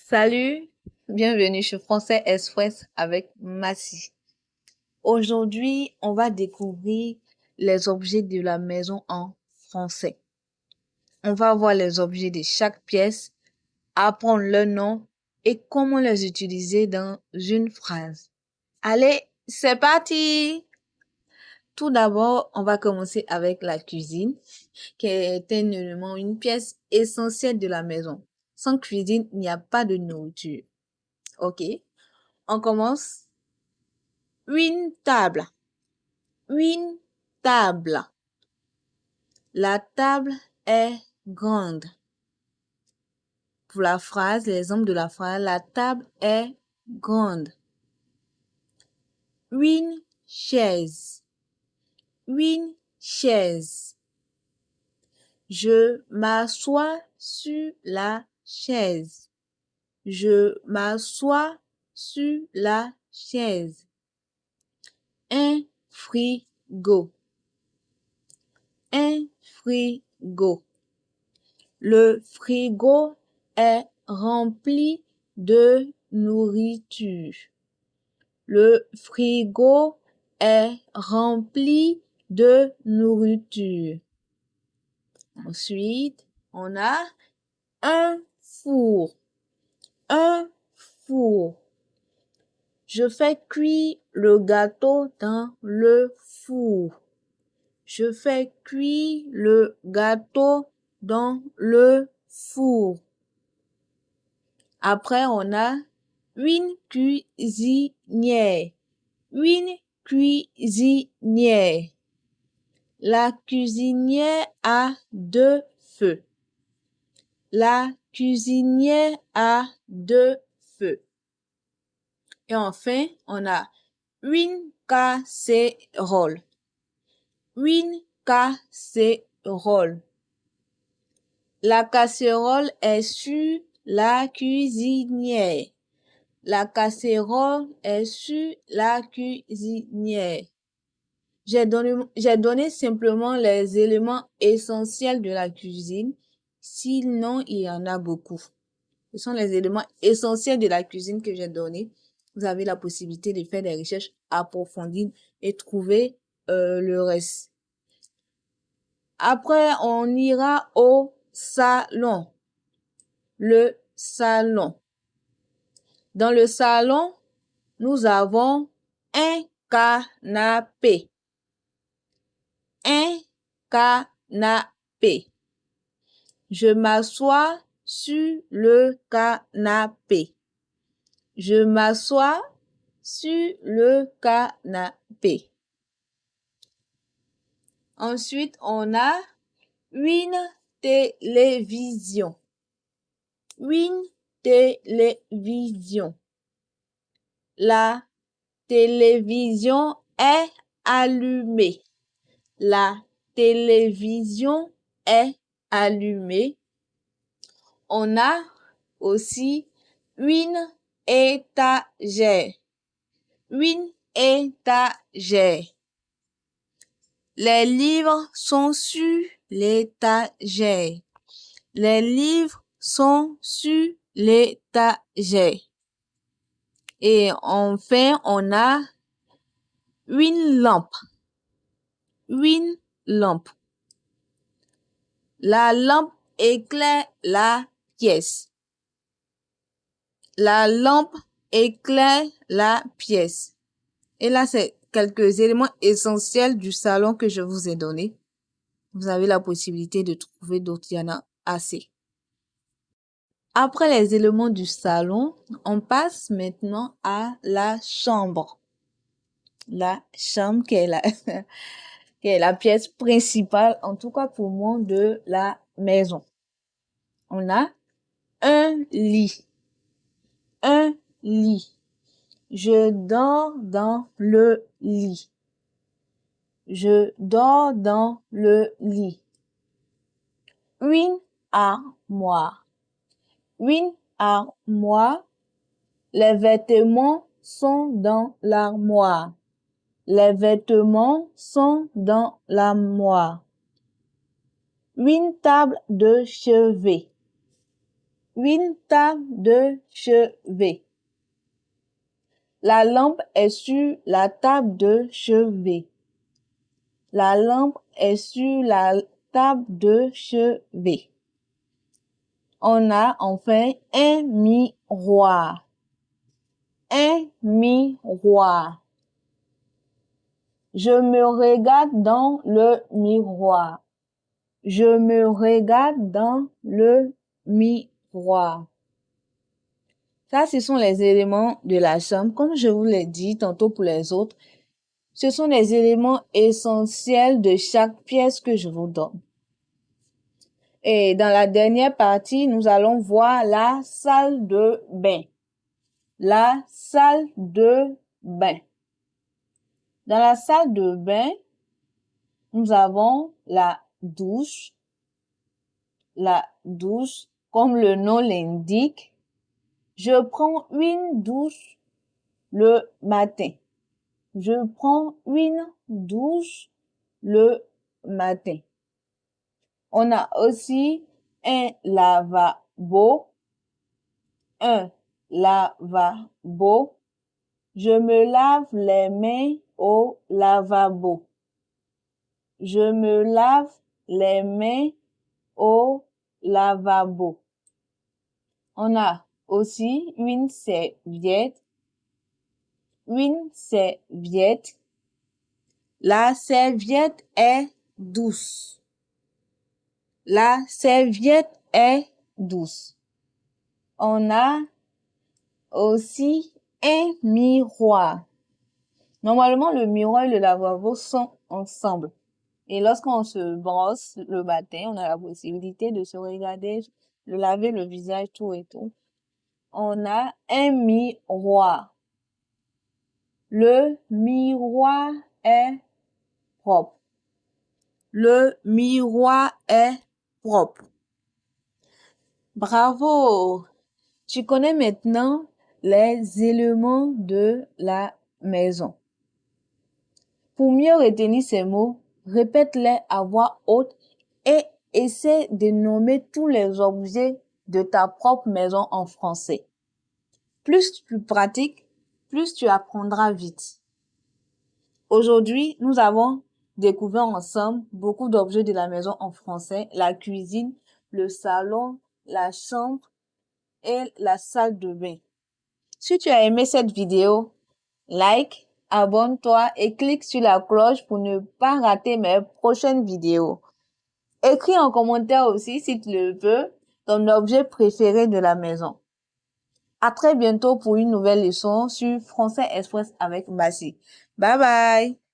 Salut, bienvenue sur Français Express avec Massy. Aujourd'hui, on va découvrir les objets de la maison en français. On va voir les objets de chaque pièce, apprendre leur nom et comment les utiliser dans une phrase. Allez, c'est parti! Tout d'abord, on va commencer avec la cuisine, qui est un élément, une pièce essentielle de la maison. Sans cuisine, il n'y a pas de nourriture. Ok? On commence. Une table. Une table. La table est grande. Pour la phrase, l'exemple de la phrase, la table est grande. Une chaise. Une chaise. Je m'assois sur la chaise. Je m'assois sur la chaise. Un frigo. Un frigo. Le frigo est rempli de nourriture. Le frigo est rempli de nourriture. Ensuite, on a un four. Un four. Je fais cuire le gâteau dans le four. Je fais cuire le gâteau dans le four. Après, on a une cuisinière. Une cuisinière. La cuisinière a deux feux. La cuisinière a deux feux. Et enfin, on a une casserole. Une casserole. La casserole est sur la cuisinière. La casserole est sur la cuisinière. J'ai donné simplement les éléments essentiels de la cuisine. Sinon, il y en a beaucoup. Ce sont les éléments essentiels de la cuisine que j'ai donnés. Vous avez la possibilité de faire des recherches approfondies et trouver le reste. Après, on ira au salon. Le salon. Dans le salon, nous avons un canapé. Un canapé. Je m'assois sur le canapé. Je m'assois sur le canapé. Ensuite, on a une télévision. Une télévision. La télévision est allumée. La télévision est allumée. On a aussi une étagère. Une étagère. Les livres sont sur l'étagère. Les livres sont sur l'étagère. Et enfin, on a une lampe. Une lampe. La lampe éclaire la pièce. La lampe éclaire la pièce. Et là, c'est quelques éléments essentiels du salon que je vous ai donnés. Vous avez la possibilité de trouver d'autres, il y en a assez. Après les éléments du salon, on passe maintenant à la chambre. La chambre qui est la pièce principale, en tout cas pour moi, de la maison. On a un lit. Un lit. Je dors dans le lit. Je dors dans le lit. Une armoire. Une armoire. Les vêtements sont dans l'armoire. Les vêtements sont dans l'armoire. Une table de chevet. une table de chevet. La lampe est sur la table de chevet. La lampe est sur la table de chevet. On a enfin un miroir. Un miroir. Je me regarde dans le miroir. Je me regarde dans le miroir. Ça, ce sont les éléments de la somme. Comme je vous l'ai dit tantôt pour les autres, ce sont les éléments essentiels de chaque pièce que je vous donne. Et dans la dernière partie, nous allons voir la salle de bain. La salle de bain. Dans la salle de bain, nous avons la douche. La douche, comme le nom l'indique. Je prends une douche le matin. Je prends une douche le matin. On a aussi un lavabo. Un lavabo. Je me lave les mains au lavabo. Je me lave les mains au lavabo. On a aussi une serviette. Une serviette. La serviette est douce. La serviette est douce. On a aussi un miroir. Normalement, le miroir et le lavabo sont ensemble. Et lorsqu'on se brosse le matin, on a la possibilité de se regarder, de laver le visage, tout et tout. On a un miroir. Le miroir est propre. Le miroir est propre. Bravo! Tu connais maintenant les éléments de la maison. Pour mieux retenir ces mots, répète-les à voix haute et essaie de nommer tous les objets de ta propre maison en français. Plus tu pratiques, plus tu apprendras vite. Aujourd'hui, nous avons découvert ensemble beaucoup d'objets de la maison en français, la cuisine, le salon, la chambre et la salle de bain. Si tu as aimé cette vidéo, like, abonne-toi et clique sur la cloche pour ne pas rater mes prochaines vidéos. Écris en commentaire aussi, si tu le veux, ton objet préféré de la maison. À très bientôt pour une nouvelle leçon sur Français Express avec Bassi. Bye bye!